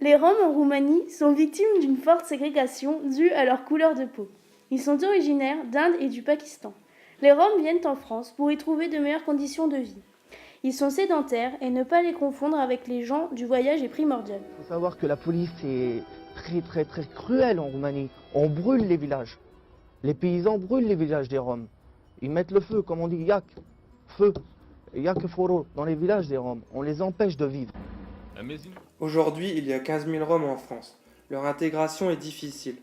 Les Roms en Roumanie sont victimes d'une forte ségrégation due à leur couleur de peau. Ils sont originaires d'Inde et du Pakistan. Les Roms viennent en France pour y trouver de meilleures conditions de vie. Ils sont sédentaires et ne pas les confondre avec les gens du voyage est primordial. Il faut savoir que la police est très cruelle en Roumanie. On brûle les villages. Les paysans brûlent les villages des Roms. Ils mettent le feu, comme on dit, yak, feu, yak foro, dans les villages des Roms. On les empêche de vivre. Aujourd'hui, il y a 15 000 Roms en France. Leur intégration est difficile.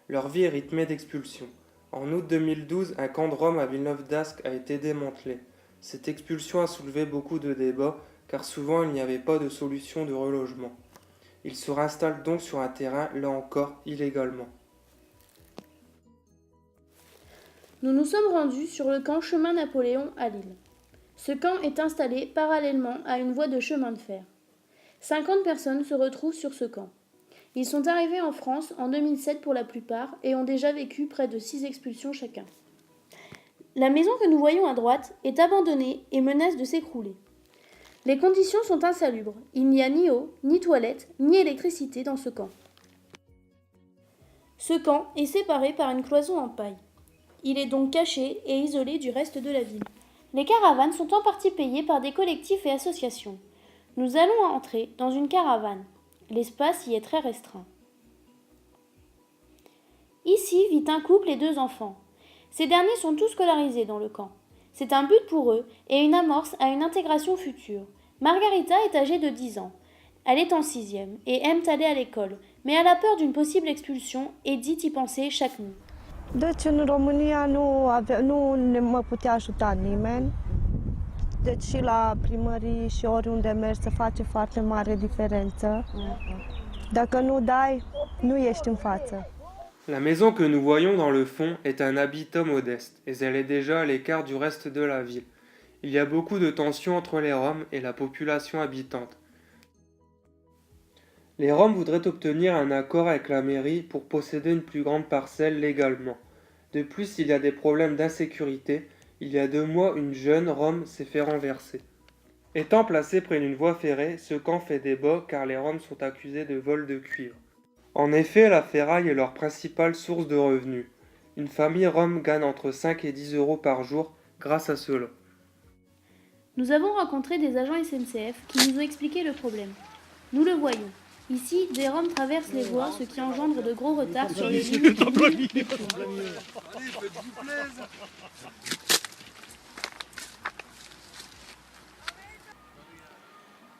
Leur vie est rythmée d'expulsions. En août 2012, un camp de Roms à Villeneuve-d'Ascq a été démantelé. Cette expulsion a soulevé beaucoup de débats, car souvent il n'y avait pas de solution de relogement. Ils se réinstallent donc sur un terrain, là encore, illégalement. Nous nous sommes rendus sur le camp Chemin Napoléon à Lille. Ce camp est installé parallèlement à une voie de chemin de fer. 50 personnes se retrouvent sur ce camp. Ils sont arrivés en France en 2007 pour la plupart et ont déjà vécu près de 6 expulsions chacun. La maison que nous voyons à droite est abandonnée et menace de s'écrouler. Les conditions sont insalubres. Il n'y a ni eau, ni toilette, ni électricité dans ce camp. Ce camp est séparé par une cloison en paille. Il est donc caché et isolé du reste de la ville. Les caravanes sont en partie payées par des collectifs et associations. Nous allons entrer dans une caravane. L'espace y est très restreint. Ici vit un couple et 2 enfants. Ces derniers sont tous scolarisés dans le camp. C'est un but pour eux et une amorce à une intégration future. Margarita est âgée de 10 ans. Elle est en 6e et aime aller à l'école, mais elle a peur d'une possible expulsion et dit y penser chaque nuit. Deci în România nu ne mă putea ajuta nimeni. Deci și la primării și oriunde mergi se face foarte mare diferență. Dacă nu dai, nu ești în față. La maison que nous voyons dans le fond est un habitat modeste, et elle est déjà à l'écart du reste de la ville. Il y a beaucoup de tensions entre les Roms et la population habitante. Les Roms voudraient obtenir un accord avec la mairie pour posséder une plus grande parcelle légalement. De plus, il y a des problèmes d'insécurité. Il y a 2 mois, une jeune Rome s'est fait renverser. Étant placé près d'une voie ferrée, ce camp fait débat car les Roms sont accusés de vol de cuivre. En effet, la ferraille est leur principale source de revenus. Une famille Rome gagne entre 5 et 10 euros par jour grâce à cela. Nous avons rencontré des agents SNCF qui nous ont expliqué le problème. Nous le voyons. Ici, des Roms traversent les voies, ce qui engendre de gros retards sur les lignes.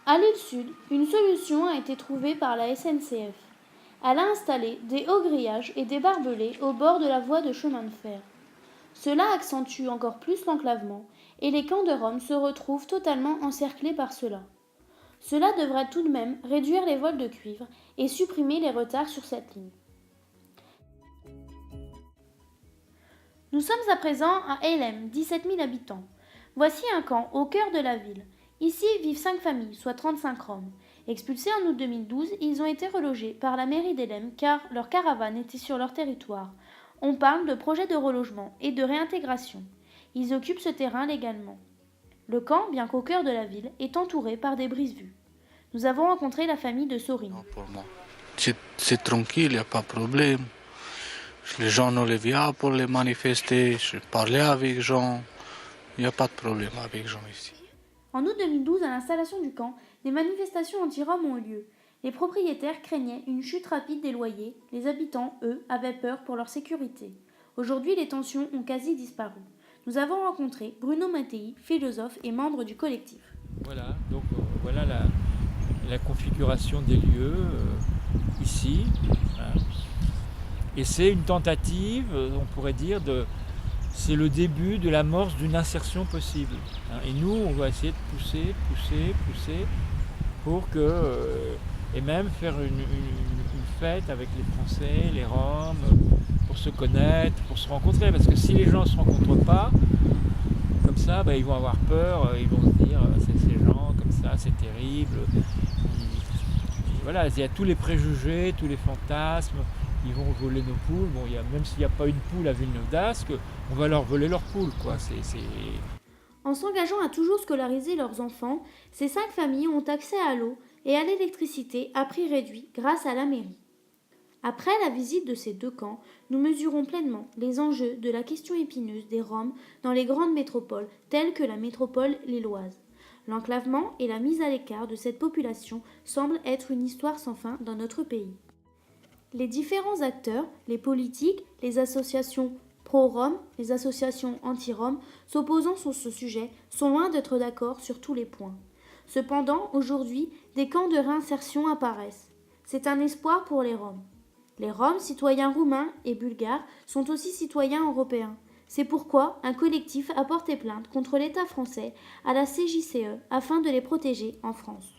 À l'île Sud, une solution a été trouvée par la SNCF. Elle a installé des hauts grillages et des barbelés au bord de la voie de chemin de fer. Cela accentue encore plus l'enclavement et les camps de Roms se retrouvent totalement encerclés par cela. Cela devrait tout de même réduire les vols de cuivre et supprimer les retards sur cette ligne. Nous sommes à présent à Eylem, 17 000 habitants. Voici un camp au cœur de la ville. Ici vivent 5 familles, soit 35 Roms. Expulsés en août 2012, ils ont été relogés par la mairie d'Eylem car leur caravane était sur leur territoire. On parle de projet de relogement et de réintégration. Ils occupent ce terrain légalement. Le camp, bien qu'au cœur de la ville, est entouré par des brises-vues. Nous avons rencontré la famille de Sorin. Pour moi, c'est tranquille, il n'y a pas de problème. Les gens ne les viennent pour les manifester, je parlais avec les gens, il n'y a pas de problème avec les gens ici. En août 2012, à l'installation du camp, des manifestations anti-Roms ont eu lieu. Les propriétaires craignaient une chute rapide des loyers. Les habitants, eux, avaient peur pour leur sécurité. Aujourd'hui, les tensions ont quasi disparu. Nous avons rencontré Bruno Mattei, philosophe et membre du collectif. Voilà, donc voilà la configuration des lieux ici. Hein. Et c'est une tentative, on pourrait dire, c'est le début de l'amorce d'une insertion possible. Hein. Et nous, on va essayer de pousser pour que, et même faire une fête avec les Français, les Roms, pour se connaître, pour se rencontrer. Parce que si les gens ne se rencontrent pas, comme ça, ils vont avoir peur, ils vont se dire, c'est ces gens comme ça, c'est terrible. Voilà, il y a tous les préjugés, tous les fantasmes. Ils vont voler nos poules. Bon, même s'il n'y a pas une poule à Villeneuve-d'Ascq, on va leur voler leurs poules, quoi. En s'engageant à toujours scolariser leurs enfants, ces 5 familles ont accès à l'eau et à l'électricité à prix réduit grâce à la mairie. Après la visite de ces deux camps, nous mesurons pleinement les enjeux de la question épineuse des Roms dans les grandes métropoles telles que la métropole lilloise. L'enclavement et la mise à l'écart de cette population semblent être une histoire sans fin dans notre pays. Les différents acteurs, les politiques, les associations pro-Roms, les associations anti-Roms, s'opposant sur ce sujet, sont loin d'être d'accord sur tous les points. Cependant, aujourd'hui, des camps de réinsertion apparaissent. C'est un espoir pour les Roms. Les Roms, citoyens roumains et bulgares, sont aussi citoyens européens. C'est pourquoi un collectif a porté plainte contre l'État français à la CJCE afin de les protéger en France.